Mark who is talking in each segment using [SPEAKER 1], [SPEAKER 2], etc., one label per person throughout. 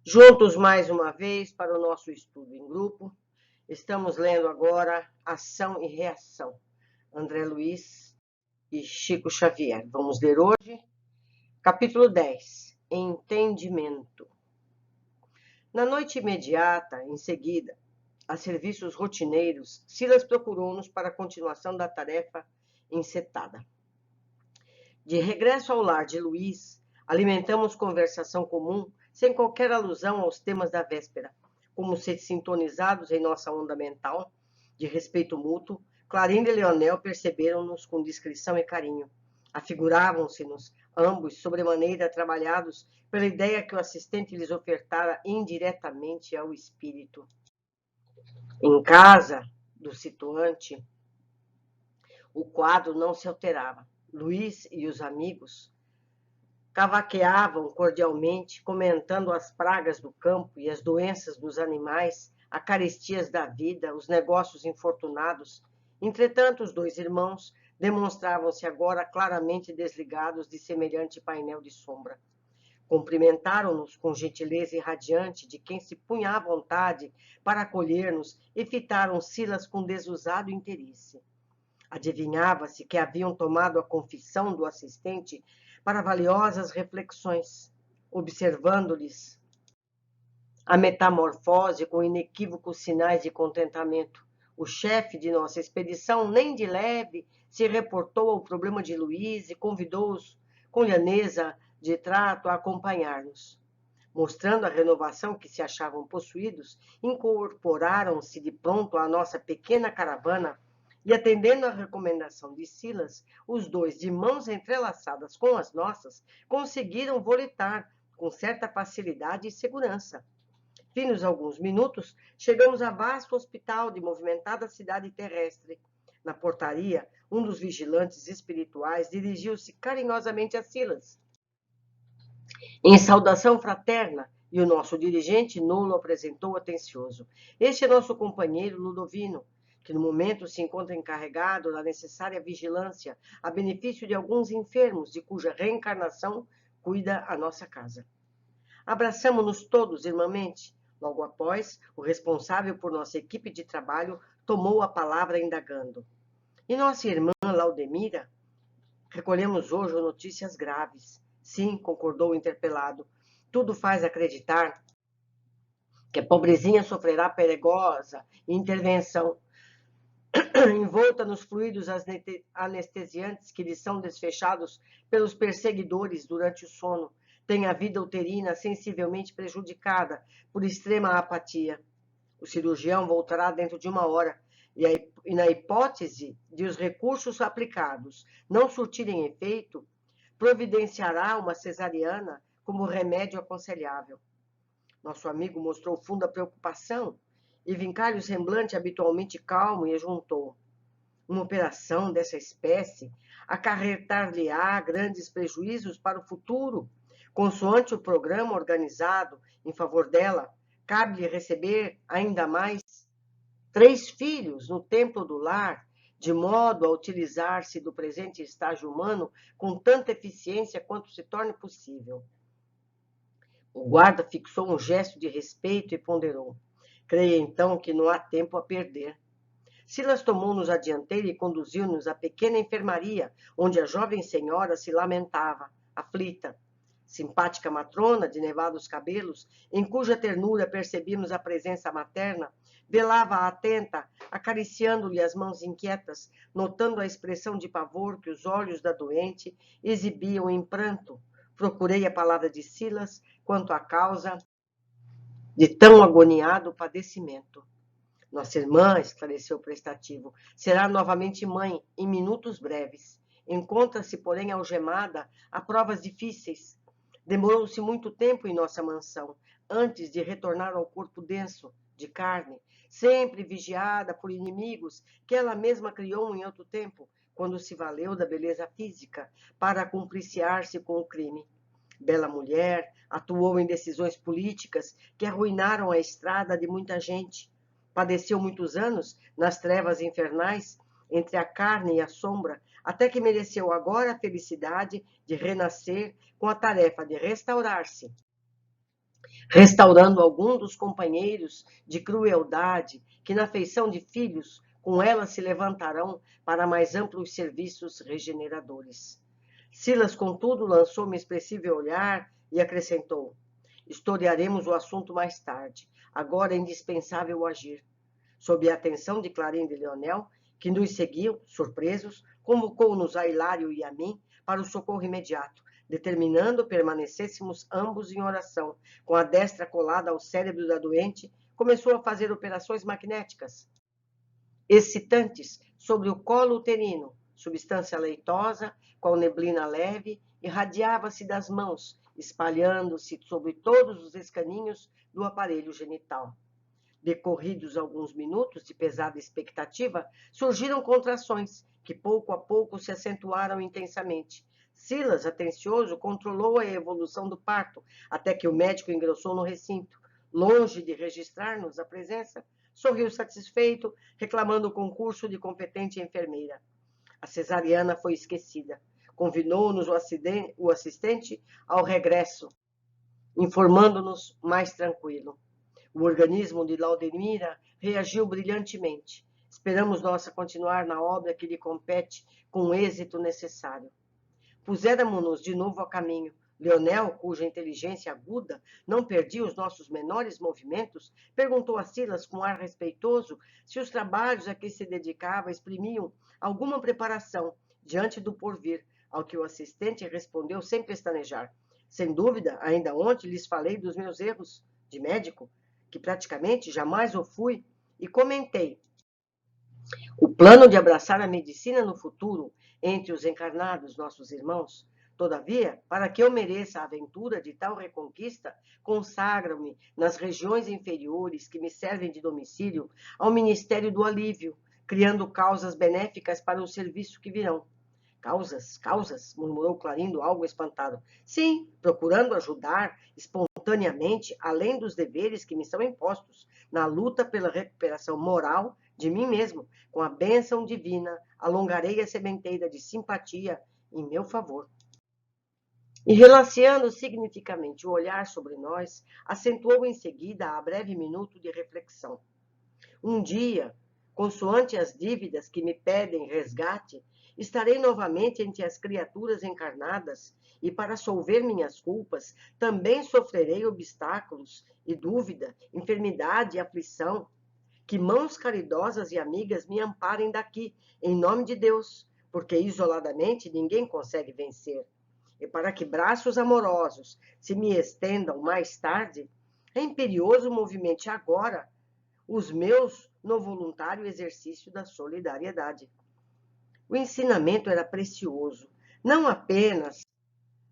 [SPEAKER 1] Juntos mais uma vez para o nosso estudo em grupo. Estamos lendo agora Ação e Reação, André Luiz e Chico Xavier. Vamos ler hoje, capítulo 10, Entendimento. Na noite imediata, em seguida, a serviços rotineiros, Silas procurou-nos para a continuação da tarefa encetada. De regresso ao lar de Luiz, alimentamos conversação comum, sem qualquer alusão aos temas da véspera, como se sintonizados em nossa onda mental, de respeito mútuo, Clarinda e Leonel perceberam-nos com discrição e carinho. Afiguravam-se-nos, ambos, sobremaneira trabalhados pela ideia que o assistente lhes ofertara indiretamente ao espírito. Em casa do situante, o quadro não se alterava. Luiz e os amigos cavaqueavam cordialmente, comentando as pragas do campo e as doenças dos animais, a caristias da vida, os negócios infortunados. Entretanto, os dois irmãos demonstravam-se agora claramente desligados de semelhante painel de sombra. Cumprimentaram-nos com gentileza irradiante de quem se punha à vontade para acolher-nos e fitaram Silas com desusado interesse. Adivinhava-se que haviam tomado a confissão do assistente para valiosas reflexões, observando-lhes a metamorfose com inequívocos sinais de contentamento. O chefe de nossa expedição, nem de leve, se reportou ao problema de Luiz e convidou-os, com lhaneza de trato, a acompanhar-nos. Mostrando a renovação que se achavam possuídos, incorporaram-se de pronto à nossa pequena caravana e, atendendo à recomendação de Silas, os dois, de mãos entrelaçadas com as nossas, conseguiram volitar com certa facilidade e segurança. Finos alguns minutos, chegamos a vasto hospital de movimentada cidade terrestre. Na portaria, um dos vigilantes espirituais dirigiu-se carinhosamente a Silas, em saudação fraterna, e o nosso dirigente nulo apresentou atencioso. Este é nosso companheiro Ludovino, que no momento se encontra encarregado da necessária vigilância a benefício de alguns enfermos, de cuja reencarnação cuida a nossa casa. Abraçamo-nos todos irmãmente. Logo após, o responsável por nossa equipe de trabalho tomou a palavra indagando. E nossa irmã Laudemira? Recolhemos hoje notícias graves. Sim, concordou o interpelado. Tudo faz acreditar que a pobrezinha sofrerá perigosa intervenção, envolta nos fluidos anestesiantes que lhe são desfechados pelos perseguidores durante o sono, tem a vida uterina sensivelmente prejudicada por extrema apatia. O cirurgião voltará dentro de 1 hora e na hipótese de os recursos aplicados não surtirem efeito, providenciará uma cesariana como remédio aconselhável. Nosso amigo mostrou funda preocupação e vincalho semblante habitualmente calmo e juntou. Uma operação dessa espécie acarretar-lhe-á grandes prejuízos para o futuro. Consoante o programa organizado em favor dela, cabe-lhe receber ainda mais 3 filhos no templo do lar, de modo a utilizar-se do presente estágio humano com tanta eficiência quanto se torne possível. O guarda fixou um gesto de respeito e ponderou. Creia então que não há tempo a perder. Silas tomou-nos a dianteira e conduziu-nos à pequena enfermaria, onde a jovem senhora se lamentava, aflita. Simpática matrona, de nevados cabelos, em cuja ternura percebíamos a presença materna, velava atenta, acariciando-lhe as mãos inquietas, notando a expressão de pavor que os olhos da doente exibiam em pranto. Procurei a palavra de Silas quanto à causa de tão agoniado padecimento. Nossa irmã, esclareceu o prestativo, será novamente mãe em minutos breves. Encontra-se, porém, algemada a provas difíceis. Demorou-se muito tempo em nossa mansão, antes de retornar ao corpo denso, de carne, sempre vigiada por inimigos que ela mesma criou em outro tempo, quando se valeu da beleza física para cumpliciar-se com o crime. Bela mulher, atuou em decisões políticas que arruinaram a estrada de muita gente. Padeceu muitos anos nas trevas infernais, entre a carne e a sombra, até que mereceu agora a felicidade de renascer com a tarefa de restaurar-se restaurando algum dos companheiros de crueldade que, na feição de filhos, com ela se levantarão para mais amplos serviços regeneradores. Silas, contudo, lançou-me expressivo olhar e acrescentou: historiaremos o assunto mais tarde. Agora é indispensável agir. Sob a atenção de Clarindo e Leonel, que nos seguiam, surpresos, convocou-nos a Hilário e a mim para o socorro imediato, determinando permanecêssemos ambos em oração. Com a destra colada ao cérebro da doente, começou a fazer operações magnéticas excitantes sobre o colo uterino. Substância leitosa, qual neblina leve, irradiava-se das mãos, espalhando-se sobre todos os escaninhos do aparelho genital. Decorridos alguns minutos de pesada expectativa, surgiram contrações, que pouco a pouco se acentuaram intensamente. Silas, atencioso, controlou a evolução do parto, até que o médico ingressou no recinto. Longe de registrar-nos a presença, sorriu satisfeito, reclamando o concurso de competente enfermeira. A cesariana foi esquecida. Convidou-nos o assistente ao regresso, informando-nos mais tranquilo. O organismo de Laudemira reagiu brilhantemente. Esperamos nós continuar na obra que lhe compete com o êxito necessário. Puséramos-nos de novo a caminho. Leonel, cuja inteligência aguda não perdia os nossos menores movimentos, perguntou a Silas com ar respeitoso se os trabalhos a que se dedicava exprimiam alguma preparação diante do porvir, ao que o assistente respondeu sem pestanejar: sem dúvida, ainda ontem lhes falei dos meus erros de médico, que praticamente jamais o fui, e comentei o plano de abraçar a medicina no futuro entre os encarnados, nossos irmãos. Todavia, para que eu mereça a aventura de tal reconquista, consagro-me nas regiões inferiores que me servem de domicílio ao Ministério do Alívio, criando causas benéficas para o serviço que virão. Causas, murmurou Clarindo, algo espantado. Sim, procurando ajudar espontaneamente, além dos deveres que me são impostos, na luta pela recuperação moral de mim mesmo. Com a bênção divina, alongarei a sementeira de simpatia em meu favor. E, relaxando significativamente o olhar sobre nós, acentuou em seguida a breve minuto de reflexão. Um dia, consoante as dívidas que me pedem resgate, estarei novamente entre as criaturas encarnadas e, para solver minhas culpas, também sofrerei obstáculos e dúvida, enfermidade e aflição. Que mãos caridosas e amigas me amparem daqui, em nome de Deus, porque isoladamente ninguém consegue vencer. E para que braços amorosos se me estendam mais tarde, é imperioso movimente agora os meus no voluntário exercício da solidariedade. O ensinamento era precioso, não apenas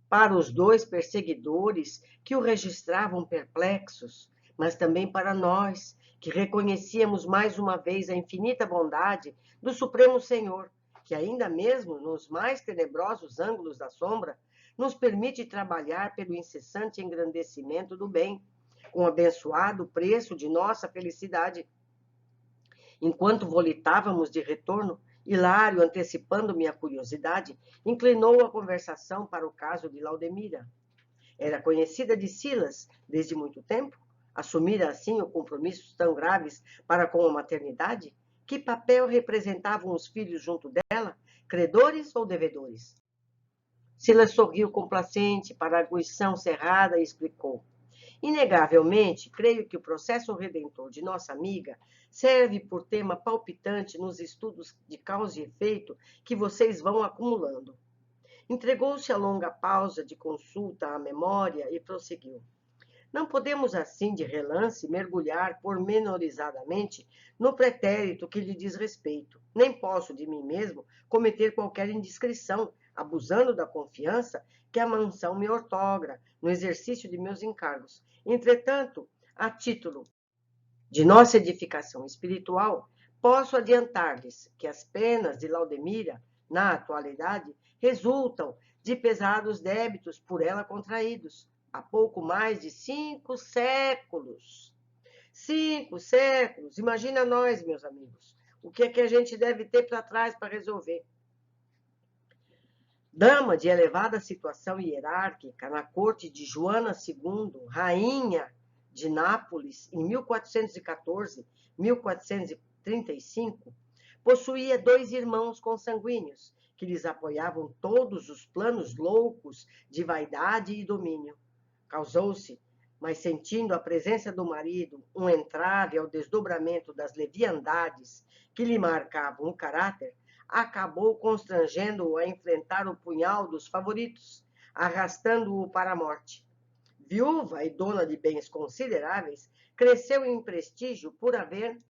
[SPEAKER 1] para os dois perseguidores que o registravam perplexos, mas também para nós, que reconhecíamos mais uma vez a infinita bondade do Supremo Senhor, que ainda mesmo nos mais tenebrosos ângulos da sombra, nos permite trabalhar pelo incessante engrandecimento do bem, com o abençoado preço de nossa felicidade. Enquanto volitávamos de retorno, Hilário, antecipando minha curiosidade, inclinou a conversação para o caso de Laudemira. Era conhecida de Silas desde muito tempo? Assumira assim o compromissos tão graves para com a maternidade? Que papel representavam os filhos junto dela? Credores ou devedores? Silas sorriu complacente para a arguição cerrada e explicou: inegavelmente, creio que o processo redentor de nossa amiga serve por tema palpitante nos estudos de causa e efeito que vocês vão acumulando. Entregou-se a longa pausa de consulta à memória e prosseguiu. Não podemos, assim, de relance, mergulhar pormenorizadamente no pretérito que lhe diz respeito. Nem posso, de mim mesmo, cometer qualquer indiscrição, abusando da confiança que a mansão me outorga no exercício de meus encargos. Entretanto, a título de nossa edificação espiritual, posso adiantar-lhes que as penas de Laudemira, na atualidade, resultam de pesados débitos por ela contraídos há pouco mais de 5 séculos. 5 séculos! Imagina nós, meus amigos, o que é que a gente deve ter para trás para resolver. Dama de elevada situação hierárquica na corte de Joana II, rainha de Nápoles, em 1414-1435, possuía 2 irmãos consanguíneos, que lhes apoiavam todos os planos loucos de vaidade e domínio. Causou-se, mas sentindo a presença do marido um entrave ao desdobramento das leviandades que lhe marcavam o caráter, acabou constrangendo-o a enfrentar o punhal dos favoritos, arrastando-o para a morte. Viúva e dona de bens consideráveis, cresceu em prestígio por haver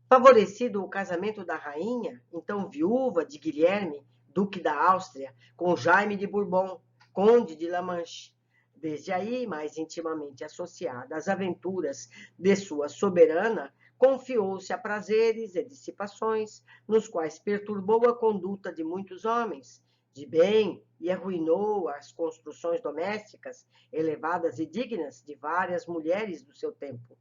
[SPEAKER 1] favorecido o casamento da rainha, então viúva de Guilherme, duque da Áustria, com Jaime de Bourbon, conde de La Manche. Desde aí, mais intimamente associada às aventuras de sua soberana, confiou-se a prazeres e dissipações, nos quais perturbou a conduta de muitos homens de bem e arruinou as construções domésticas elevadas e dignas de várias mulheres do seu tempo.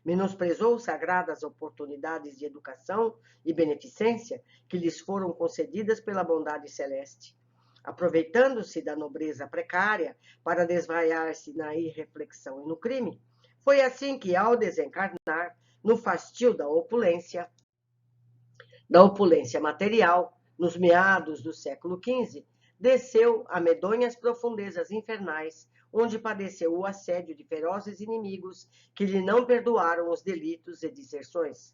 [SPEAKER 1] Menosprezou sagradas oportunidades de educação e beneficência que lhes foram concedidas pela bondade celeste. Aproveitando-se da nobreza precária para desvaiar-se na irreflexão e no crime, foi assim que, ao desencarnar, no fastio da opulência material, nos meados do século XV, desceu a medonhas profundezas infernais, onde padeceu o assédio de ferozes inimigos que lhe não perdoaram os delitos e deserções.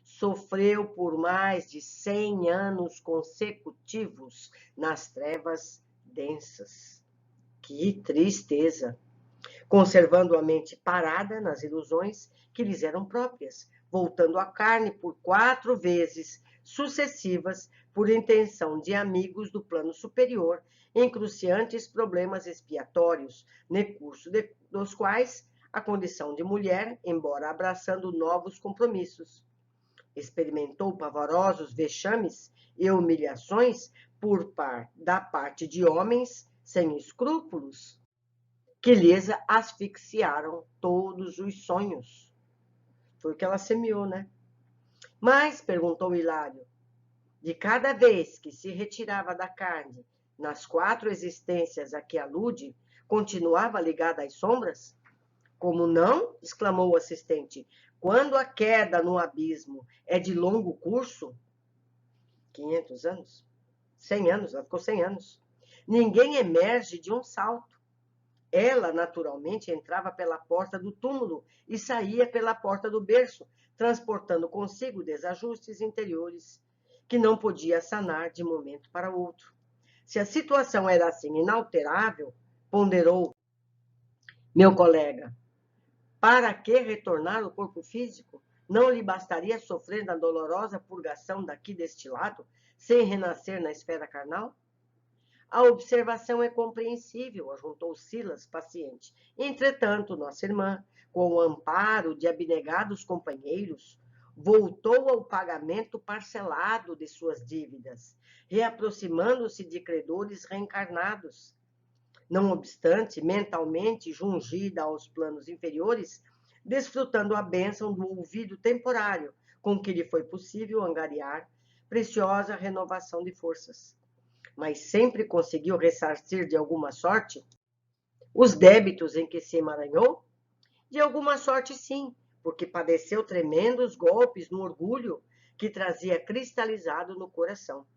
[SPEAKER 1] Sofreu por mais de 100 anos consecutivos nas trevas densas. Que tristeza! Conservando a mente parada nas ilusões que lhes eram próprias, voltando à carne por 4 vezes sucessivas por intenção de amigos do plano superior, em cruciantes problemas expiatórios, no curso dos quais a condição de mulher, embora abraçando novos compromissos, experimentou pavorosos vexames e humilhações da parte de homens sem escrúpulos, que lhes asfixiaram todos os sonhos. Foi o que ela semeou, né? Mas, perguntou Hilário, de cada vez que se retirava da carne, nas 4 existências a que alude, continuava ligada às sombras? Como não? Exclamou o assistente. Quando a queda no abismo é de longo curso, 500 anos, 100 anos, ela ficou 100 anos, ninguém emerge de um salto. Ela, naturalmente, entrava pela porta do túmulo e saía pela porta do berço, transportando consigo desajustes interiores que não podia sanar de momento para outro. Se a situação era assim inalterável, ponderou meu colega, para que retornar ao corpo físico? Não lhe bastaria sofrer na dolorosa purgação daqui deste lado, sem renascer na esfera carnal? A observação é compreensível, ajuntou Silas, paciente. Entretanto, nossa irmã, com o amparo de abnegados companheiros, voltou ao pagamento parcelado de suas dívidas, reaproximando-se de credores reencarnados. Não obstante, mentalmente jungida aos planos inferiores, desfrutando a bênção do ouvido temporário, com que lhe foi possível angariar preciosa renovação de forças. Mas sempre conseguiu ressarcir de alguma sorte os débitos em que se emaranhou? De alguma sorte, sim, porque padeceu tremendos golpes no orgulho que trazia cristalizado no coração.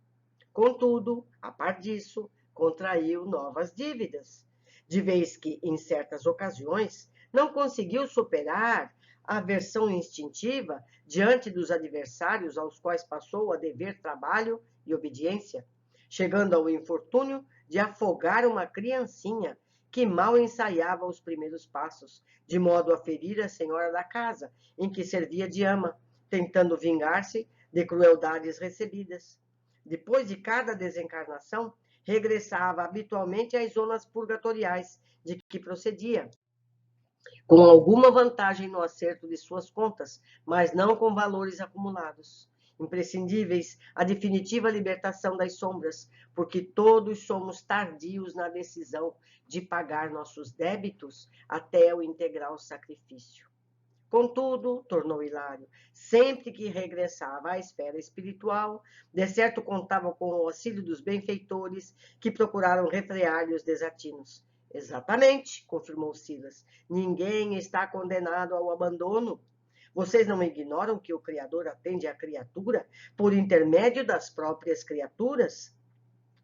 [SPEAKER 1] Contudo, a par disso, contraiu novas dívidas, de vez que, em certas ocasiões, não conseguiu superar a aversão instintiva diante dos adversários aos quais passou a dever trabalho e obediência, chegando ao infortúnio de afogar uma criancinha que mal ensaiava os primeiros passos, de modo a ferir a senhora da casa, em que servia de ama, tentando vingar-se de crueldades recebidas. Depois de cada desencarnação, regressava habitualmente às zonas purgatoriais de que procedia, com alguma vantagem no acerto de suas contas, mas não com valores acumulados, imprescindíveis à definitiva libertação das sombras, porque todos somos tardios na decisão de pagar nossos débitos até o integral sacrifício. Contudo, tornou Hilário, sempre que regressava à esfera espiritual, de certo contava com o auxílio dos benfeitores que procuraram refrear-lhe os desatinos. Exatamente, confirmou Silas. Ninguém está condenado ao abandono. Vocês não ignoram que o Criador atende à criatura por intermédio das próprias criaturas?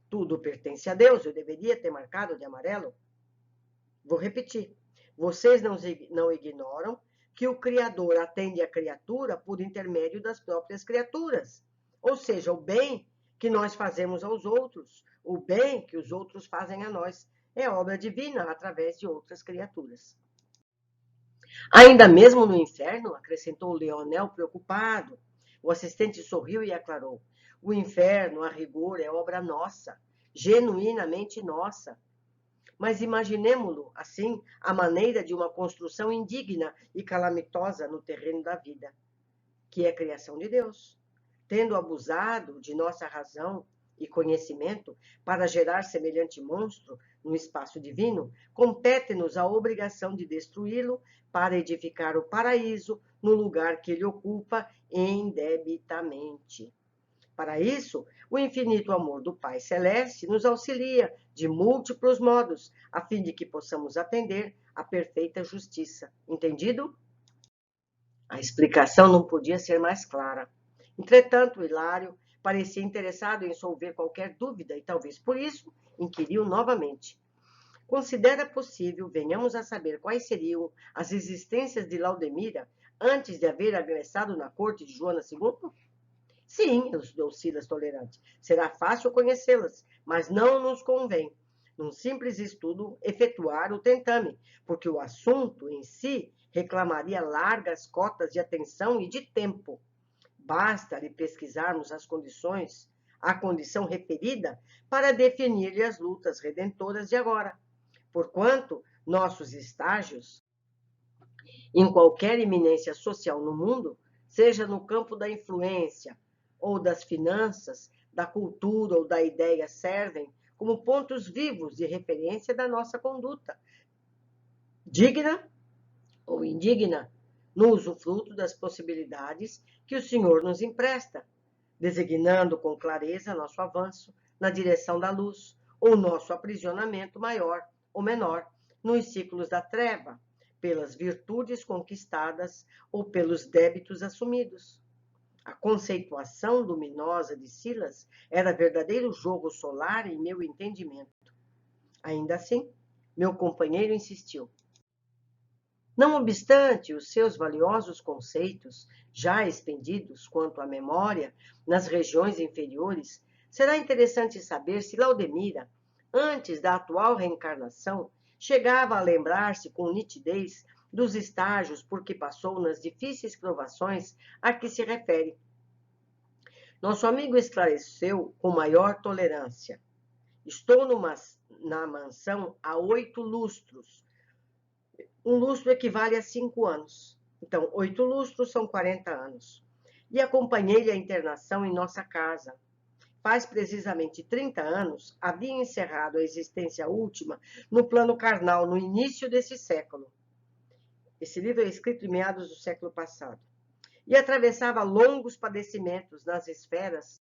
[SPEAKER 1] Tudo pertence a Deus, eu deveria ter marcado de amarelo? Vou repetir. Vocês não ignoram que o Criador atende a criatura por intermédio das próprias criaturas. Ou seja, o bem que nós fazemos aos outros, o bem que os outros fazem a nós, é obra divina através de outras criaturas. Ainda mesmo no inferno, acrescentou Leonel preocupado. O assistente sorriu e aclarou. O inferno, a rigor, é obra nossa, genuinamente nossa. Mas imaginemo-lo, assim, à maneira de uma construção indigna e calamitosa no terreno da vida, que é a criação de Deus. Tendo abusado de nossa razão e conhecimento para gerar semelhante monstro no espaço divino, compete-nos a obrigação de destruí-lo para edificar o paraíso no lugar que ele ocupa indebitamente. Para isso, o infinito amor do Pai Celeste nos auxilia de múltiplos modos, a fim de que possamos atender à perfeita justiça. Entendido? A explicação não podia ser mais clara. Entretanto, Hilário parecia interessado em solver qualquer dúvida e, talvez por isso, inquiriu novamente. Considera possível, venhamos a saber quais seriam as existências de Laudemira antes de haver agressado na corte de Joana II? Sim, respondeu Silas tolerante. Será fácil conhecê-las, mas não nos convém, num simples estudo, efetuar o tentame, porque o assunto em si reclamaria largas cotas de atenção e de tempo. Basta-lhe pesquisarmos a condição referida, para definir-lhe as lutas redentoras de agora. Porquanto nossos estágios, em qualquer eminência social no mundo, seja no campo da influência, ou das finanças, da cultura ou da ideia, servem como pontos vivos de referência da nossa conduta, digna ou indigna, no usufruto das possibilidades que o Senhor nos empresta, designando com clareza nosso avanço na direção da luz, ou nosso aprisionamento maior ou menor nos ciclos da treva, pelas virtudes conquistadas ou pelos débitos assumidos. A conceituação luminosa de Silas era verdadeiro jogo solar em meu entendimento. Ainda assim, meu companheiro insistiu. Não obstante os seus valiosos conceitos, já expendidos quanto à memória nas regiões inferiores, será interessante saber se Laudemira, antes da atual reencarnação, chegava a lembrar-se com nitidez dos estágios por que passou nas difíceis provações a que se refere. Nosso amigo esclareceu com maior tolerância. Estou na mansão há 8 lustros. Um lustro equivale a 5 anos. Então, 8 lustros são 40 anos. E acompanhei-lhe a internação em nossa casa. Faz precisamente 30 anos, havia encerrado a existência última no plano carnal, no início desse século. Esse livro é escrito em meados do século passado. E atravessava longos padecimentos nas esferas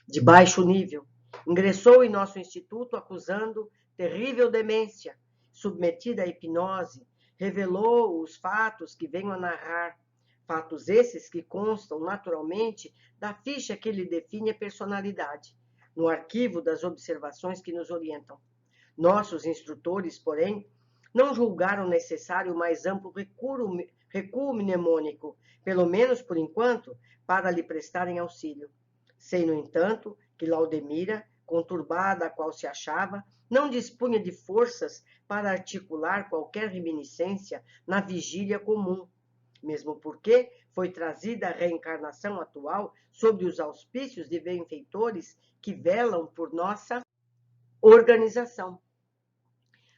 [SPEAKER 1] de baixo nível. Ingressou em nosso instituto acusando terrível demência, submetida à hipnose, revelou os fatos que venho a narrar, fatos esses que constam naturalmente da ficha que lhe define a personalidade, no arquivo das observações que nos orientam. Nossos instrutores, porém, não julgaram necessário o mais amplo recuo mnemônico, pelo menos por enquanto, para lhe prestarem auxílio. Sei, no entanto, que Laudemira, conturbada a qual se achava, não dispunha de forças para articular qualquer reminiscência na vigília comum, mesmo porque foi trazida a reencarnação atual sob os auspícios de benfeitores que velam por nossa organização.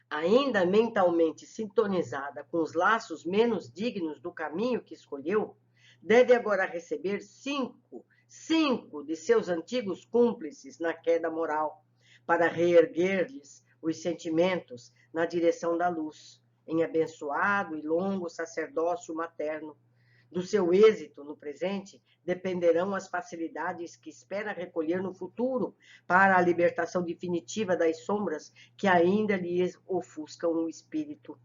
[SPEAKER 1] Ainda mentalmente sintonizada com os laços menos dignos do caminho que escolheu, deve agora receber cinco de seus antigos cúmplices na queda moral, para reerguer-lhes os sentimentos na direção da luz, em abençoado e longo sacerdócio materno. Do seu êxito no presente dependerão as facilidades que espera recolher no futuro para a libertação definitiva das sombras que ainda lhes ofuscam o espírito.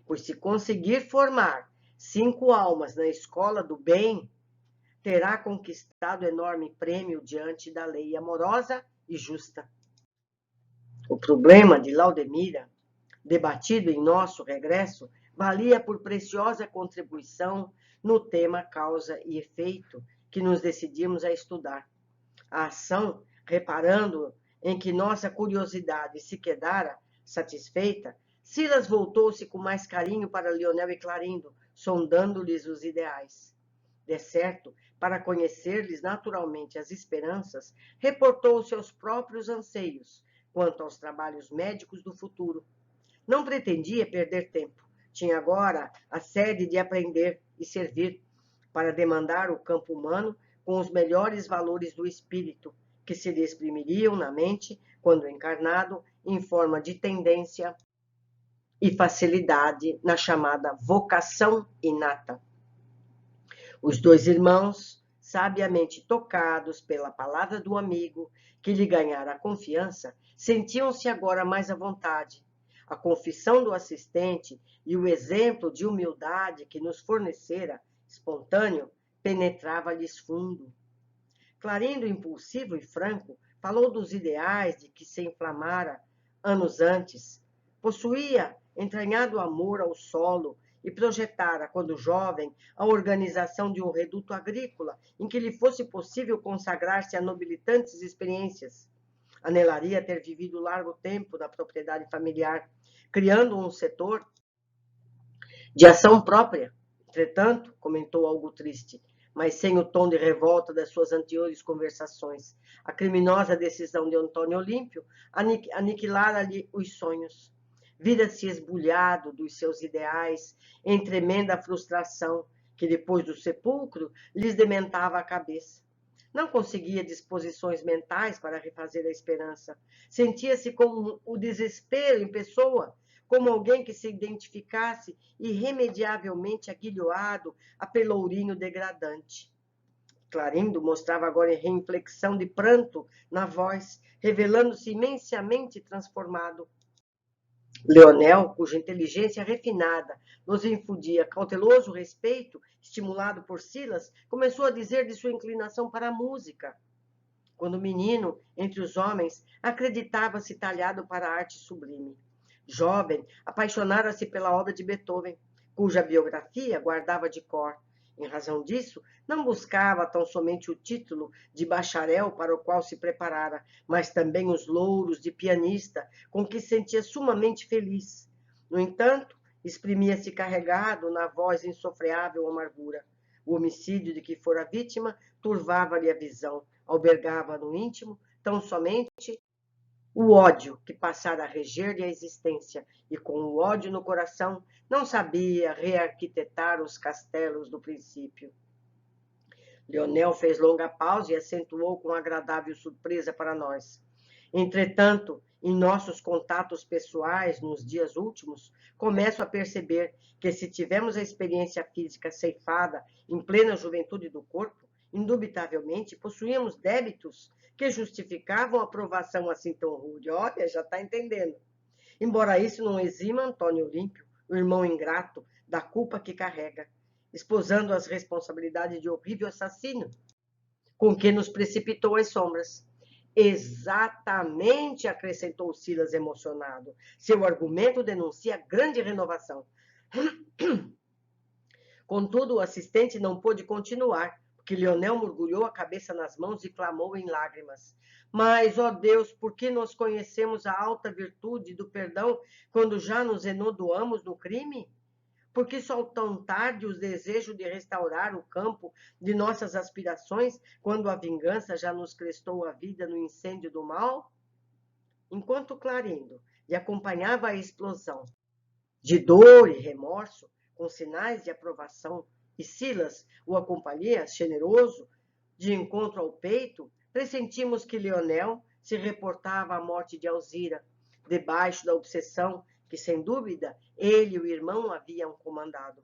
[SPEAKER 1] Pois se conseguir formar 5 almas na escola do bem, terá conquistado enorme prêmio diante da lei amorosa e justa. O problema de Laudemira, debatido em nosso regresso, valia por preciosa contribuição no tema causa e efeito que nos decidimos a estudar. A ação, reparando em que nossa curiosidade se quedara satisfeita, Silas voltou-se com mais carinho para Leonel e Clarindo, sondando-lhes os ideais. De certo, para conhecer-lhes naturalmente as esperanças, reportou seus próprios anseios quanto aos trabalhos médicos do futuro. Não pretendia perder tempo. Tinha agora a sede de aprender e servir, para demandar o campo humano com os melhores valores do espírito, que se lhe exprimiriam na mente, quando encarnado, em forma de tendência e facilidade na chamada vocação inata. Os 2 irmãos, sabiamente tocados pela palavra do amigo, que lhe ganhara a confiança, sentiam-se agora mais à vontade. A confissão do assistente e o exemplo de humildade que nos fornecera, espontâneo, penetrava-lhes fundo. Clarindo, impulsivo e franco, falou dos ideais de que se inflamara anos antes. Possuía entranhado amor ao solo e projetara, quando jovem, a organização de um reduto agrícola em que lhe fosse possível consagrar-se a nobilitantes experiências. Anelaria ter vivido largo tempo na propriedade familiar, criando um setor de ação própria. Entretanto, comentou algo triste, mas sem o tom de revolta das suas anteriores conversações, a criminosa decisão de Antônio Olímpio aniquilara-lhe os sonhos. Vira-se esbulhado dos seus ideais em tremenda frustração que, depois do sepulcro, lhes dementava a cabeça. Não conseguia disposições mentais para refazer a esperança. Sentia-se como o desespero em pessoa, como alguém que se identificasse irremediavelmente aguilhoado a pelourinho degradante. Clarindo mostrava agora inflexão de pranto na voz, revelando-se imensamente transformado. Leonel, cuja inteligência refinada nos infundia cauteloso respeito, estimulado por Silas, começou a dizer de sua inclinação para a música. Quando menino, entre os homens, acreditava-se talhado para a arte sublime. Jovem, apaixonara-se pela obra de Beethoven, cuja biografia guardava de cor. Em razão disso, não buscava tão somente o título de bacharel para o qual se preparara, mas também os louros de pianista, com que se sentia sumamente feliz. No entanto, exprimia-se carregado na voz insofreável amargura. O homicídio de que fora vítima turvava-lhe a visão, albergava no íntimo tão somente o ódio que passara a reger-lhe a existência, e com o ódio no coração não sabia rearquitetar os castelos do princípio. Leonel fez longa pausa e acentuou com agradável surpresa para nós. Entretanto, em nossos contatos pessoais nos dias últimos, começo a perceber que, se tivermos a experiência física ceifada em plena juventude do corpo, indubitavelmente possuíamos débitos que justificavam a provação assim tão rude. Olha, já está entendendo. Embora isso não exima Antônio Olímpio, o irmão ingrato, da culpa que carrega, esposando as responsabilidades de horrível assassino, com que nos precipitou às sombras. Exatamente, acrescentou Silas emocionado. Seu argumento denuncia grande renovação. Contudo, o assistente não pôde continuar, porque Leonel mergulhou a cabeça nas mãos e clamou em lágrimas. Mas, ó Deus, por que nós conhecemos a alta virtude do perdão quando já nos enodoamos no crime? Por que só tão tarde os desejos de restaurar o campo de nossas aspirações, quando a vingança já nos crestou a vida no incêndio do mal? Enquanto Clarindo lhe acompanhava a explosão de dor e remorso, com sinais de aprovação, e Silas o acompanhia, generoso, de encontro ao peito, pressentimos que Leonel se reportava à morte de Alzira, debaixo da obsessão que, sem dúvida, ele e o irmão haviam comandado.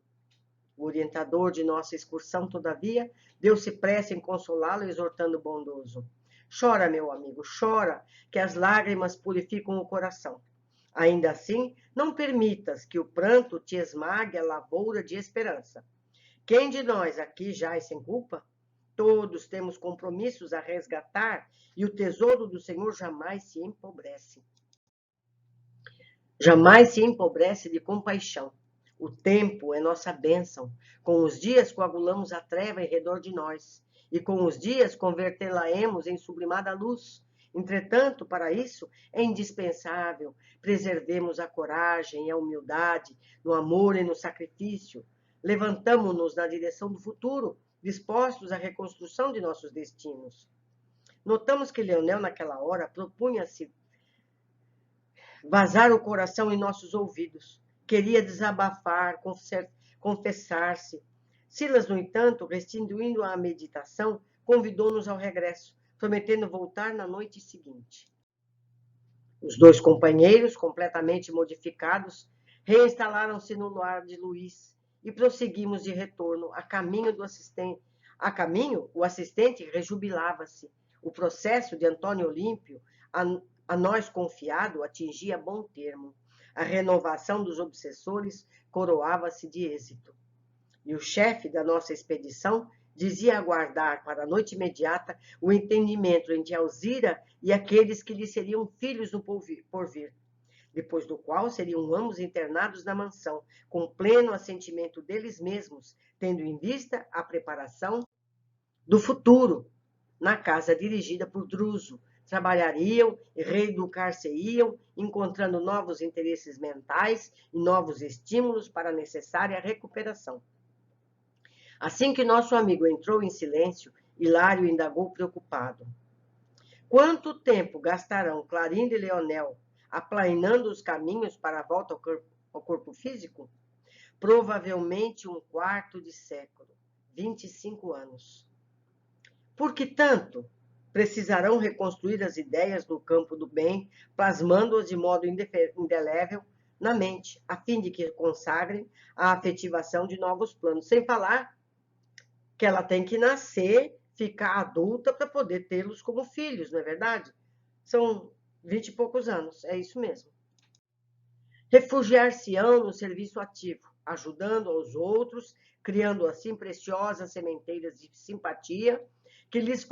[SPEAKER 1] O orientador de nossa excursão, todavia, deu-se pressa em consolá-lo, exortando bondoso. Chora, meu amigo, chora, que as lágrimas purificam o coração. Ainda assim, não permitas que o pranto te esmague a lavoura de esperança. Quem de nós aqui jaz sem culpa? Todos temos compromissos a resgatar e o tesouro do Senhor jamais se empobrece. Jamais se empobrece de compaixão. O tempo é nossa bênção. Com os dias coagulamos a treva em redor de nós, e com os dias convertê-la-emos em sublimada luz. Entretanto, para isso, é indispensável preservemos a coragem e a humildade, no amor e no sacrifício. Levantamo-nos na direção do futuro, dispostos à reconstrução de nossos destinos. Notamos que Leonel, naquela hora, propunha-se vazar o coração em nossos ouvidos. Queria desabafar, confessar-se. Silas, no entanto, restituindo à meditação, convidou-nos ao regresso, prometendo voltar na noite seguinte. Os dois companheiros, completamente modificados, reinstalaram-se no lar de Luís e prosseguimos de retorno. A caminho, o assistente rejubilava-se. O processo de Antônio Olímpio, a nós confiado, atingia bom termo. A renovação dos obsessores coroava-se de êxito. E o chefe da nossa expedição dizia aguardar para a noite imediata o entendimento entre Alzira e aqueles que lhe seriam filhos no porvir, depois do qual seriam ambos internados na mansão, com pleno assentimento deles mesmos, tendo em vista a preparação do futuro, na casa dirigida por Druso. Trabalhariam e reeducar-se-iam, encontrando novos interesses mentais e novos estímulos para a necessária recuperação. Assim que nosso amigo entrou em silêncio, Hilário indagou preocupado. Quanto tempo gastarão Clarindo e Leonel aplainando os caminhos para a volta ao corpo físico? Provavelmente um quarto de século, 25 anos. Por que tanto? Precisarão reconstruir as ideias no campo do bem, plasmando-as de modo indelével na mente, a fim de que consagrem a afetivação de novos planos, sem falar que ela tem que nascer, ficar adulta para poder tê-los como filhos, não é verdade? São 20 e poucos anos, é isso mesmo. Refugiar-se-ão no serviço ativo, ajudando aos outros, criando assim preciosas sementeiras de simpatia que lhes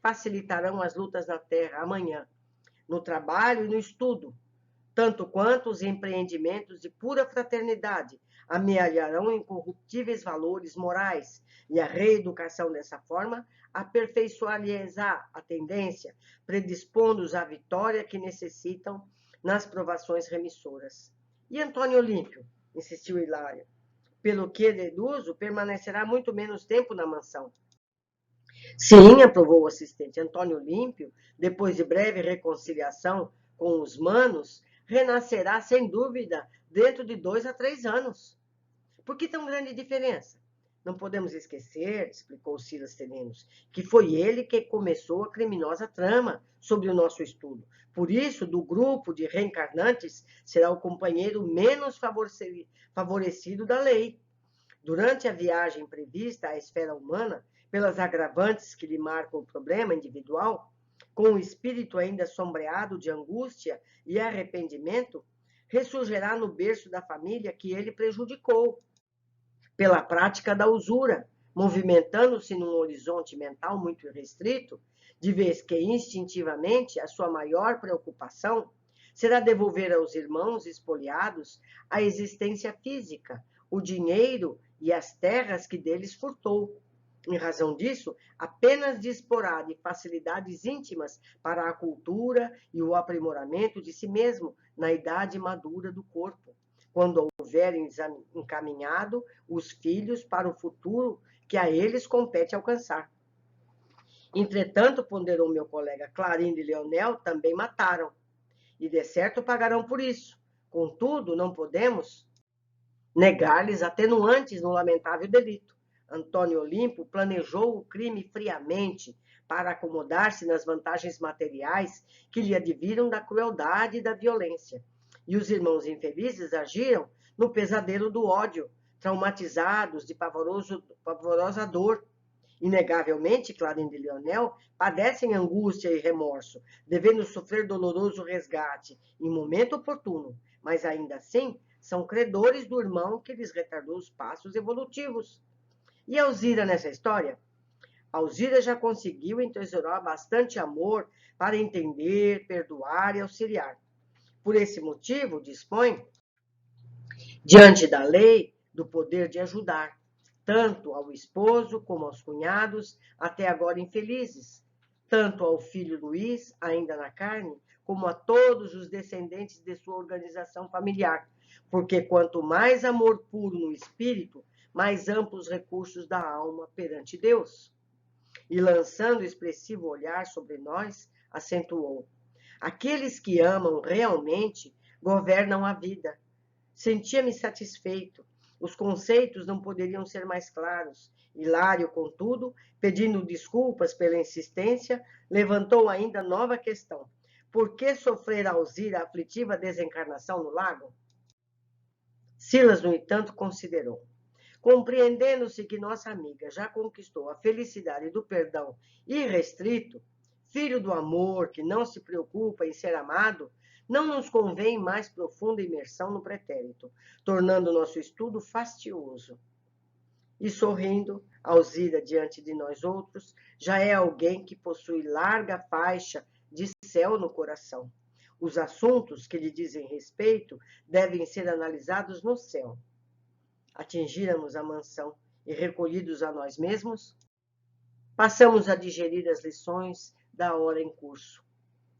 [SPEAKER 1] facilitarão as lutas na terra amanhã, no trabalho e no estudo, tanto quanto os empreendimentos de pura fraternidade amealharão incorruptíveis valores morais, e a reeducação dessa forma aperfeiçoar-lhes a tendência, predispondo-os à vitória que necessitam nas provações remissoras. E Antônio Olímpio, insistiu Hilário, pelo que deduzo, permanecerá muito menos tempo na mansão. Sim, aprovou o assistente. Antônio Olímpio, depois de breve reconciliação com os manos, renascerá, sem dúvida, dentro de 2 a 3 anos. Por que tão grande diferença? Não podemos esquecer, explicou Silas Telinos, que foi ele que começou a criminosa trama sobre o nosso estudo. Por isso, do grupo de reencarnantes, será o companheiro menos favorecido da lei. Durante a viagem prevista à esfera humana, pelas agravantes que lhe marcam o problema individual, com o espírito ainda sombreado de angústia e arrependimento, ressurgirá no berço da família que ele prejudicou, pela prática da usura, movimentando-se num horizonte mental muito restrito, de vez que instintivamente a sua maior preocupação será devolver aos irmãos espoliados a existência física, o dinheiro e as terras que deles furtou. Em razão disso, apenas disporá de facilidades íntimas para a cultura e o aprimoramento de si mesmo na idade madura do corpo, quando houverem encaminhado os filhos para o futuro que a eles compete alcançar. Entretanto, ponderou meu colega, Clarindo e Leonel também mataram, e de certo pagarão por isso. Contudo, não podemos negar-lhes atenuantes no lamentável delito. Antônio Olímpio planejou o crime friamente para acomodar-se nas vantagens materiais que lhe adviram da crueldade e da violência. e os irmãos infelizes agiram no pesadelo do ódio, traumatizados de pavorosa dor. Inegavelmente, Clarindo e Leonel padecem angústia e remorso, devendo sofrer doloroso resgate em momento oportuno, mas ainda assim são credores do irmão que lhes retardou os passos evolutivos. E Alzira nessa história? Alzira já conseguiu entesourar bastante amor para entender, perdoar e auxiliar. Por esse motivo, dispõe, diante da lei, do poder de ajudar, tanto ao esposo como aos cunhados, até agora infelizes, tanto ao filho Luiz, ainda na carne, como a todos os descendentes de sua organização familiar, porque quanto mais amor puro no espírito, mais amplos recursos da alma perante Deus. E lançando expressivo olhar sobre nós, acentuou: aqueles que amam realmente governam a vida. Sentia-me satisfeito. Os conceitos não poderiam ser mais claros. Hilário, contudo, pedindo desculpas pela insistência, levantou ainda nova questão. Por que sofrer Alzira a aflitiva desencarnação no lago? Silas, no entanto, considerou. Compreendendo-se que nossa amiga já conquistou a felicidade do perdão irrestrito, filho do amor que não se preocupa em ser amado, não nos convém mais profunda imersão no pretérito, tornando nosso estudo fastioso. E sorrindo, Alzira, diante de nós outros, já é alguém que possui larga faixa de céu no coração. Os assuntos que lhe dizem respeito devem ser analisados no céu. Atingíramos a mansão e recolhidos a nós mesmos, passamos a digerir as lições da hora em curso.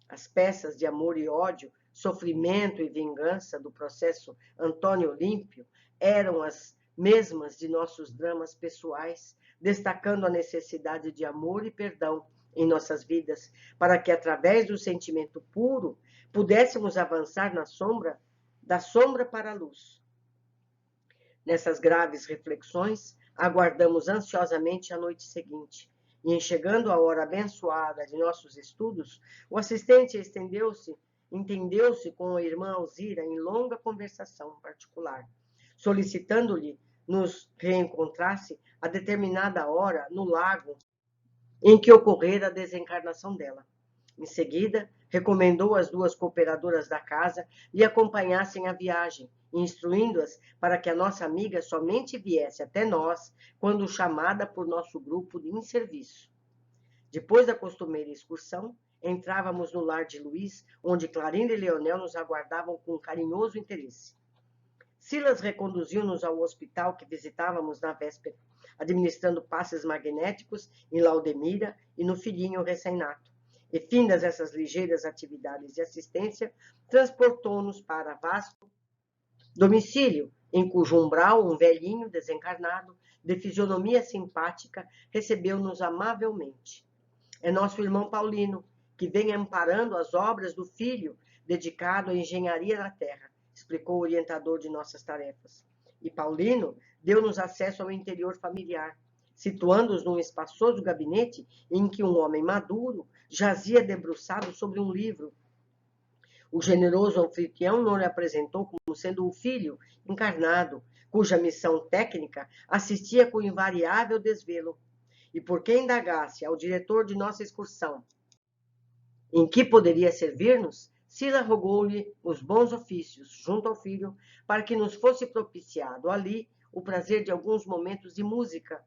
[SPEAKER 1] As peças de amor e ódio, sofrimento e vingança do processo Antônio Olímpio eram as mesmas de nossos dramas pessoais, destacando a necessidade de amor e perdão em nossas vidas, para que, através do sentimento puro, pudéssemos avançar da sombra para a luz. Nessas graves reflexões, aguardamos ansiosamente a noite seguinte, e em chegando a hora abençoada de nossos estudos, o assistente entendeu-se com a irmã Alzira em longa conversação particular, solicitando-lhe nos reencontrasse a determinada hora no lago em que ocorrera a desencarnação dela. Em seguida, recomendou às duas cooperadoras da casa lhe acompanhassem a viagem, instruindo-as para que a nossa amiga somente viesse até nós quando chamada por nosso grupo em serviço. Depois da costumeira excursão, entrávamos no lar de Luiz, onde Clarinda e Leonel nos aguardavam com carinhoso interesse. Silas reconduziu-nos ao hospital que visitávamos na véspera, administrando passes magnéticos em Laudemira e no filhinho recém-nato. E, findas essas ligeiras atividades de assistência, transportou-nos para vasto domicílio, em cujo umbral um velhinho desencarnado, de fisionomia simpática, recebeu-nos amavelmente. É nosso irmão Paulino, que vem amparando as obras do filho dedicado à engenharia da terra, explicou o orientador de nossas tarefas. E Paulino deu-nos acesso ao interior familiar, situando-os num espaçoso gabinete em que um homem maduro jazia debruçado sobre um livro. O generoso anfitrião não lhe apresentou como sendo o filho encarnado, cuja missão técnica assistia com invariável desvelo. E por que indagasse ao diretor de nossa excursão em que poderia servir-nos, Sila rogou-lhe os bons ofícios, junto ao filho, para que nos fosse propiciado ali o prazer de alguns momentos de música,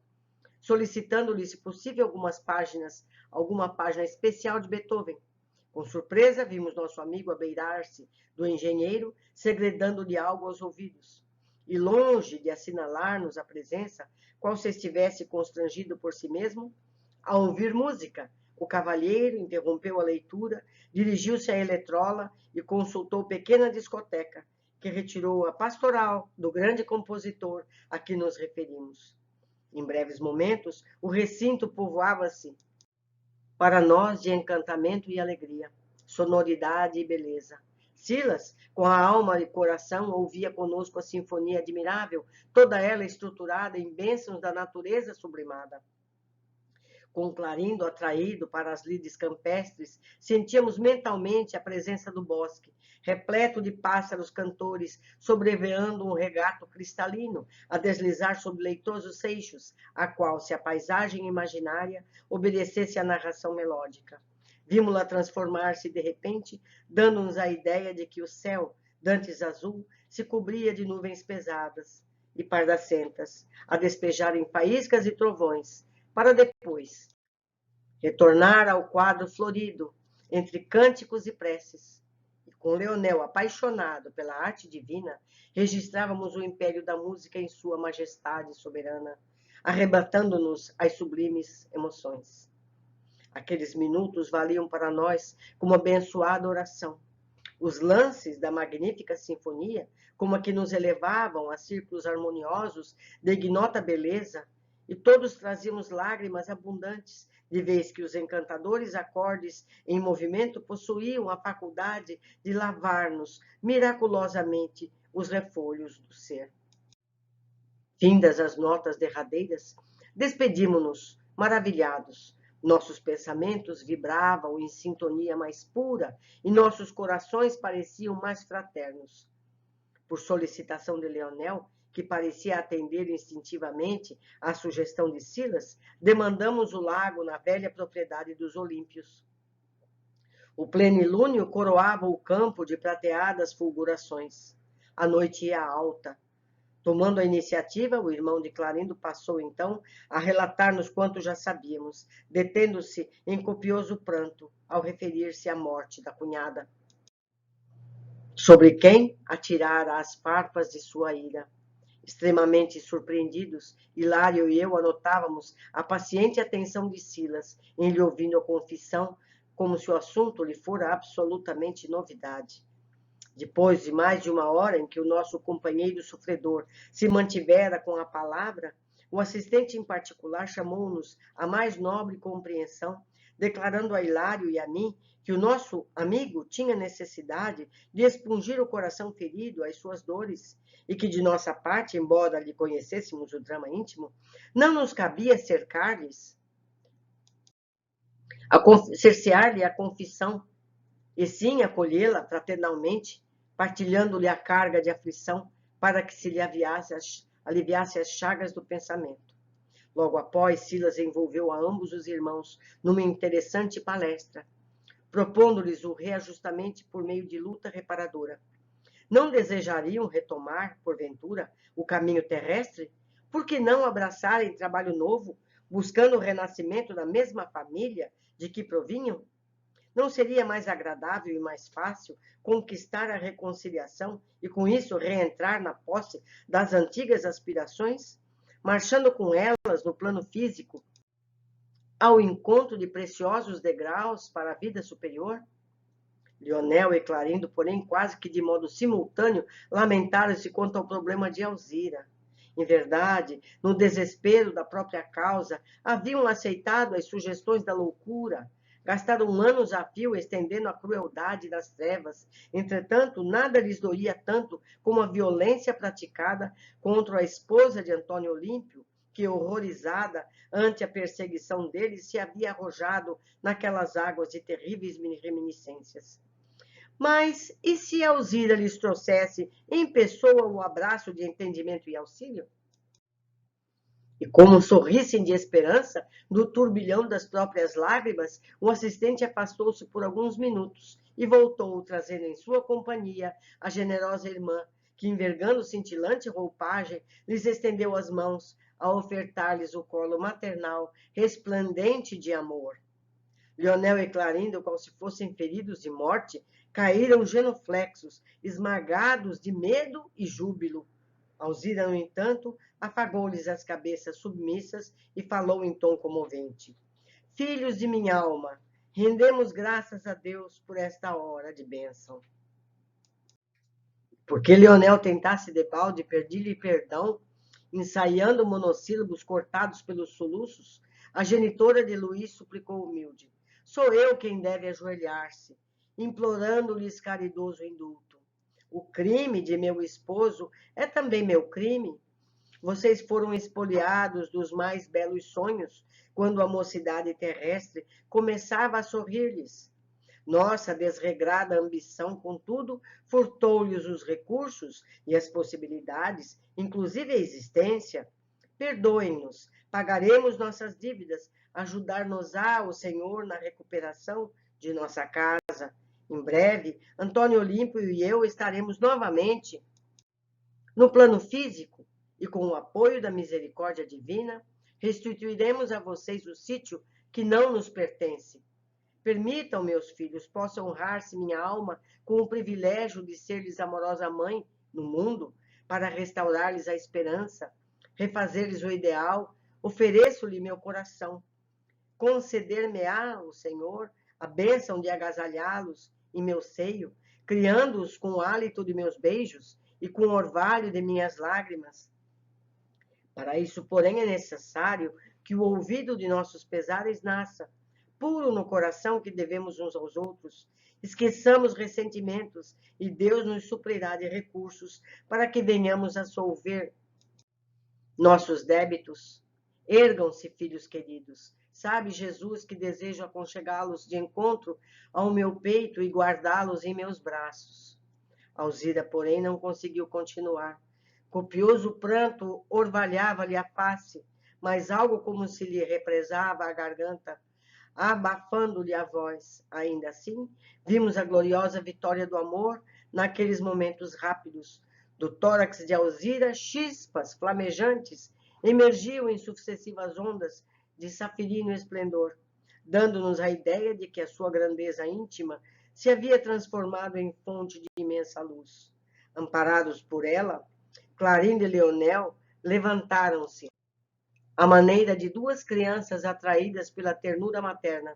[SPEAKER 1] solicitando-lhe, se possível, alguma página especial de Beethoven. Com surpresa, vimos nosso amigo abeirar-se do engenheiro, segredando-lhe algo aos ouvidos. E longe de assinalar-nos a presença, qual se estivesse constrangido por si mesmo, ao ouvir música, o cavalheiro interrompeu a leitura, dirigiu-se à eletrola e consultou pequena discoteca, que retirou a pastoral do grande compositor a que nos referimos. Em breves momentos, o recinto povoava-se para nós de encantamento e alegria, sonoridade e beleza. Silas, com a alma e coração, ouvia conosco a sinfonia admirável, toda ela estruturada em bênçãos da natureza sublimada. Com Clarindo atraído para as lides campestres, sentíamos mentalmente a presença do bosque, repleto de pássaros cantores, sobrevoando um regato cristalino, a deslizar sobre leitosos seixos, a qual, se a paisagem imaginária obedecesse à narração melódica. Vimos-la transformar-se de repente, dando-nos a ideia de que o céu, dantes azul, se cobria de nuvens pesadas e pardacentas, a despejarem faíscas e trovões, para depois retornar ao quadro florido, entre cânticos e preces. E com Leonel apaixonado pela arte divina, registrávamos o império da música em sua majestade soberana, arrebatando-nos as sublimes emoções. Aqueles minutos valiam para nós como abençoada oração. Os lances da magnífica sinfonia, como a que nos elevavam a círculos harmoniosos de ignota beleza, e todos trazíamos lágrimas abundantes, de vez que os encantadores acordes em movimento possuíam a faculdade de lavar-nos miraculosamente os refolhos do ser. Findas as notas derradeiras, despedimos-nos maravilhados. Nossos pensamentos vibravam em sintonia mais pura e nossos corações pareciam mais fraternos. Por solicitação de Leonel, que parecia atender instintivamente à sugestão de Silas, demandamos o lago na velha propriedade dos Olímpios. O plenilúnio coroava o campo de prateadas fulgurações. A noite ia alta. Tomando a iniciativa, o irmão de Clarindo passou, então, a relatar-nos quanto já sabíamos, detendo-se em copioso pranto ao referir-se à morte da cunhada, sobre quem atirara as farpas de sua ira. Extremamente surpreendidos, Hilário e eu anotávamos a paciente atenção de Silas em lhe ouvindo a confissão, como se o assunto lhe fora absolutamente novidade. Depois de mais de uma hora em que o nosso companheiro sofredor se mantivera com a palavra, o assistente em particular chamou-nos à mais nobre compreensão, declarando a Hilário e a mim que o nosso amigo tinha necessidade de expungir o coração ferido às suas dores e que, de nossa parte, embora lhe conhecêssemos o drama íntimo, não nos cabia cercear-lhe a confissão, e sim acolhê-la fraternalmente, partilhando-lhe a carga de aflição, para que se lhe aliviasse as chagas do pensamento. Logo após, Silas envolveu a ambos os irmãos numa interessante palestra, propondo-lhes o reajustamento por meio de luta reparadora. Não desejariam retomar, porventura, o caminho terrestre? Por que não abraçarem trabalho novo, buscando o renascimento da mesma família de que provinham? Não seria mais agradável e mais fácil conquistar a reconciliação e, com isso, reentrar na posse das antigas aspirações, marchando com elas no plano físico, ao encontro de preciosos degraus para a vida superior? Leonel e Clarindo, porém, quase que de modo simultâneo, lamentaram-se quanto ao problema de Alzira. Em verdade, no desespero da própria causa, haviam aceitado as sugestões da loucura, gastaram anos a fio estendendo a crueldade das trevas. Entretanto, nada lhes doía tanto como a violência praticada contra a esposa de Antônio Olímpio, que, horrorizada ante a perseguição deles, se havia arrojado naquelas águas de terríveis reminiscências. Mas e se Alzira lhes trouxesse em pessoa o abraço de entendimento e auxílio? E como sorrissem de esperança, do turbilhão das próprias lágrimas, o assistente afastou-se por alguns minutos e voltou, trazendo em sua companhia a generosa irmã, que, envergando cintilante roupagem, lhes estendeu as mãos a ofertar-lhes o colo maternal, resplandente de amor. Leonel e Clarindo, como se fossem feridos de morte, caíram genuflexos, esmagados de medo e júbilo. Alzira, no entanto, afagou-lhes as cabeças submissas e falou em tom comovente: Filhos de minha alma, rendemos graças a Deus por esta hora de bênção. Porque Leonel tentasse debalde pedir-lhe perdão, ensaiando monossílabos cortados pelos soluços, a genitora de Luís suplicou humilde: Sou eu quem deve ajoelhar-se, implorando-lhes caridoso indulto. O crime de meu esposo é também meu crime. Vocês foram espoliados dos mais belos sonhos, quando a mocidade terrestre começava a sorrir-lhes. Nossa desregrada ambição, contudo, furtou-lhes os recursos e as possibilidades, inclusive a existência. Perdoem-nos, pagaremos nossas dívidas, ajudar-nos-á o Senhor na recuperação de nossa casa. Em breve, Antônio Olímpio e eu estaremos novamente no plano físico e, com o apoio da misericórdia divina, restituiremos a vocês o sítio que não nos pertence. Permitam, meus filhos, possa honrar-se minha alma com o privilégio de ser-lhes amorosa mãe no mundo, para restaurar-lhes a esperança, refazer-lhes o ideal, ofereço-lhe meu coração. Conceder-me-á o Senhor a bênção de agasalhá-los em meu seio, criando-os com o hálito de meus beijos e com o orvalho de minhas lágrimas. Para isso, porém, é necessário que o ouvido de nossos pesares nasça, puro no coração que devemos uns aos outros. Esqueçamos ressentimentos e Deus nos suprirá de recursos para que venhamos a solver nossos débitos. Ergam-se, filhos queridos. Sabe, Jesus, que desejo aconchegá-los de encontro ao meu peito e guardá-los em meus braços. Alzira, porém, não conseguiu continuar. Copioso pranto orvalhava-lhe a face, mas algo como se lhe represava a garganta, abafando-lhe a voz. Ainda assim, vimos a gloriosa vitória do amor naqueles momentos rápidos. Do tórax de Alzira, chispas flamejantes emergiam em sucessivas ondas de safirino esplendor, dando-nos a ideia de que a sua grandeza íntima se havia transformado em fonte de imensa luz. Amparados por ela, Clarindo e Leonel levantaram-se, à maneira de duas crianças atraídas pela ternura materna,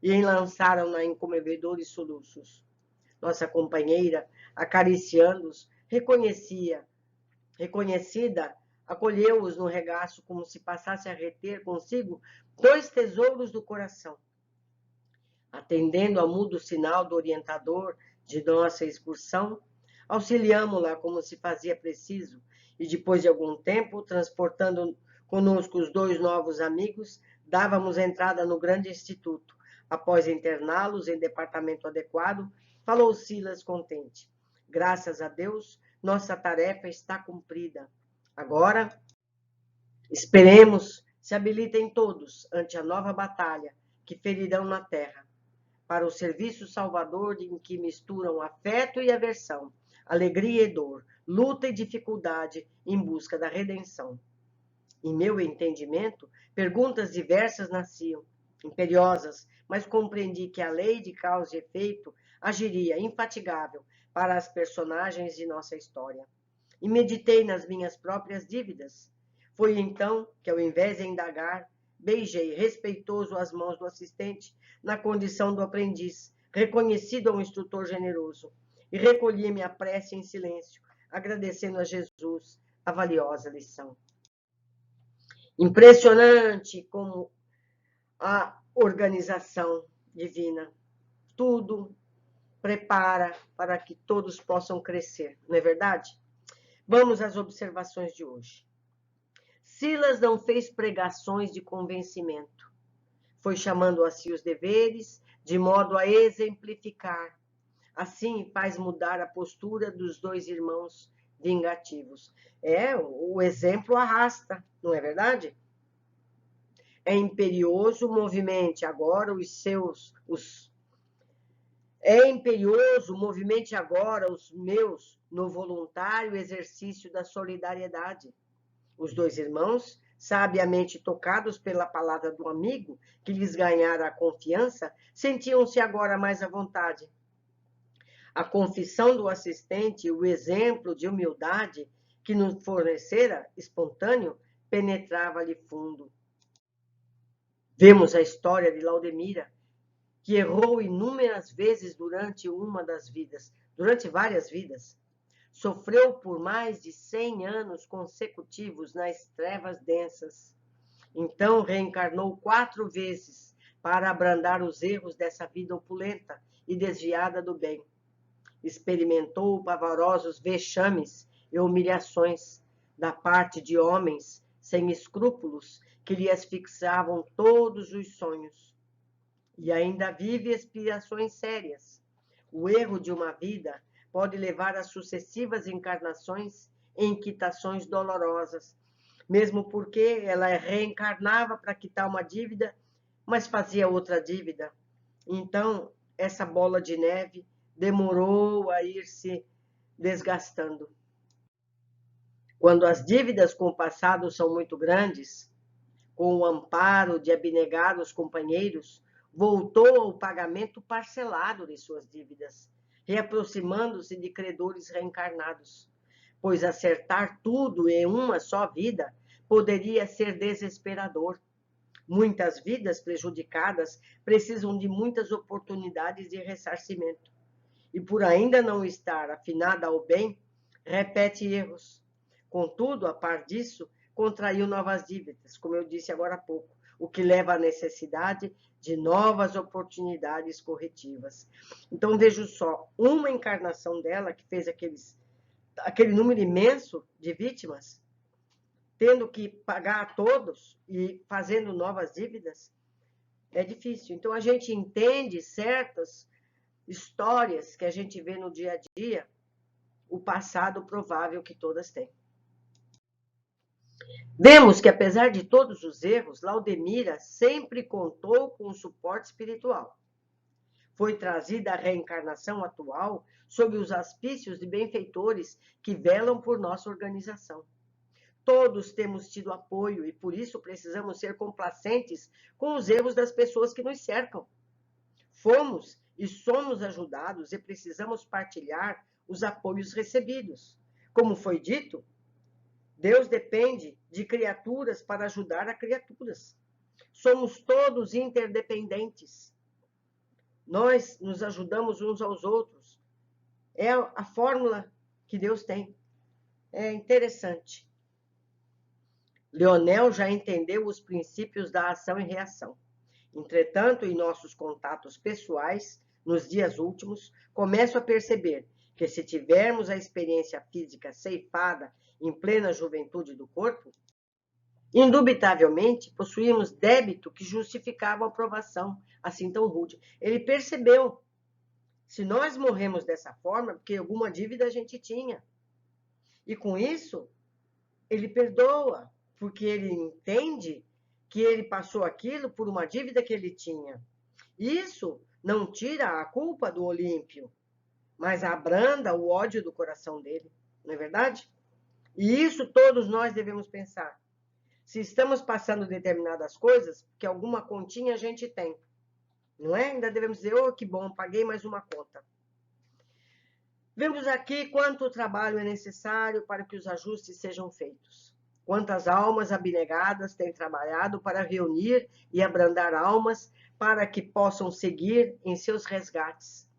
[SPEAKER 1] e enlaçaram-na em comovedores soluços. Nossa companheira, acariciando-os, reconhecida, acolheu-os no regaço como se passasse a reter consigo dois tesouros do coração. Atendendo ao mudo sinal do orientador de nossa excursão, auxiliamo-la como se fazia preciso, e depois de algum tempo, transportando conosco os dois novos amigos, dávamos entrada no grande instituto. Após interná-los em departamento adequado, falou Silas contente. Graças a Deus, nossa tarefa está cumprida. Agora, esperemos se habilitem todos ante a nova batalha que ferirão na terra, para o serviço salvador em que misturam afeto e aversão, alegria e dor, luta e dificuldade em busca da redenção. Em meu entendimento, perguntas diversas nasciam, imperiosas, mas compreendi que a lei de causa e efeito agiria infatigável para as personagens de nossa história. E meditei nas minhas próprias dívidas. Foi então que, ao invés de indagar, beijei respeitoso as mãos do assistente, na condição do aprendiz, reconhecido a um instrutor generoso, e recolhi minha prece em silêncio, agradecendo a Jesus a valiosa lição. Impressionante como a organização divina tudo prepara para que todos possam crescer, não é verdade? Vamos às observações de hoje. Silas não fez pregações de convencimento. Foi chamando a si os deveres, de modo a exemplificar. Assim, faz mudar a postura dos dois irmãos vingativos. O exemplo arrasta, não é verdade? É imperioso, movimente agora os meus no voluntário exercício da solidariedade. Os dois irmãos, sabiamente tocados pela palavra do amigo, que lhes ganhara a confiança, sentiam-se agora mais à vontade. A confissão do assistente e o exemplo de humildade que nos fornecera, espontâneo, penetrava-lhe fundo. Vemos a história de Laudemira, que errou inúmeras vezes durante várias vidas. Sofreu por mais de 100 anos consecutivos nas trevas densas. Então reencarnou 4 vezes para abrandar os erros dessa vida opulenta e desviada do bem. Experimentou pavorosos vexames e humilhações, da parte de homens sem escrúpulos que lhes fixavam todos os sonhos. E ainda vive expiações sérias. O erro de uma vida pode levar a sucessivas encarnações em quitações dolorosas, mesmo porque ela reencarnava para quitar uma dívida, mas fazia outra dívida. Então, essa bola de neve demorou a ir se desgastando. Quando as dívidas com o passado são muito grandes, com o amparo de abnegados companheiros, voltou ao pagamento parcelado de suas dívidas, reaproximando-se de credores reencarnados, pois acertar tudo em uma só vida poderia ser desesperador. Muitas vidas prejudicadas precisam de muitas oportunidades de ressarcimento. E por ainda não estar afinada ao bem, repete erros. Contudo, a par disso, contraiu novas dívidas, como eu disse agora há pouco, o que leva à necessidade de novas oportunidades corretivas. Então, vejo só, uma encarnação dela que fez aquele número imenso de vítimas, tendo que pagar a todos e fazendo novas dívidas, é difícil. Então, a gente entende certas histórias que a gente vê no dia a dia, o passado provável que todas têm. Vemos que, apesar de todos os erros, Laudemira sempre contou com o suporte espiritual. Foi trazida à reencarnação atual sob os auspícios de benfeitores que velam por nossa organização. Todos temos tido apoio e, por isso, precisamos ser complacentes com os erros das pessoas que nos cercam. Fomos e somos ajudados e precisamos partilhar os apoios recebidos. Como foi dito, Deus depende de criaturas para ajudar a criaturas. Somos todos interdependentes. Nós nos ajudamos uns aos outros. É a fórmula que Deus tem. É interessante. Leonel já entendeu os princípios da ação e reação. Entretanto, em nossos contatos pessoais, nos dias últimos, começo a perceber que se tivermos a experiência física ceifada em plena juventude do corpo, indubitavelmente possuímos débito que justificava a aprovação assim tão rude. Ele percebeu, se nós morremos dessa forma, porque alguma dívida a gente tinha. E com isso, ele perdoa, porque ele entende que ele passou aquilo por uma dívida que ele tinha. Isso não tira a culpa do Olímpio, mas abranda o ódio do coração dele, não é verdade? E isso todos nós devemos pensar. Se estamos passando determinadas coisas, que alguma continha a gente tem, não é? Ainda devemos dizer, oh, que bom, paguei mais uma conta. Vemos aqui quanto trabalho é necessário para que os ajustes sejam feitos. Quantas almas abnegadas têm trabalhado para reunir e abrandar almas para que possam seguir em seus resgates.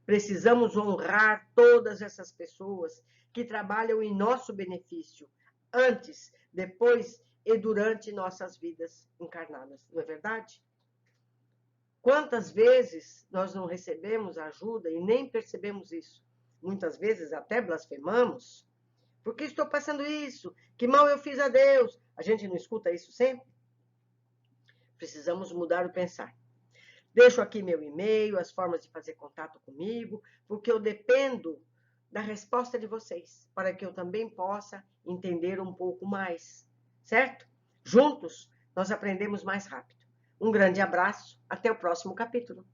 [SPEAKER 1] Precisamos honrar todas essas pessoas que trabalham em nosso benefício, antes, depois e durante nossas vidas encarnadas, não é verdade? Quantas vezes nós não recebemos ajuda e nem percebemos isso? Muitas vezes até blasfemamos. Por que estou passando isso? Que mal eu fiz a Deus? A gente não escuta isso sempre? Precisamos mudar o pensar. Deixo aqui meu e-mail, as formas de fazer contato comigo, porque eu dependo da resposta de vocês, para que eu também possa entender um pouco mais, certo? Juntos, nós aprendemos mais rápido. Um grande abraço, até o próximo capítulo.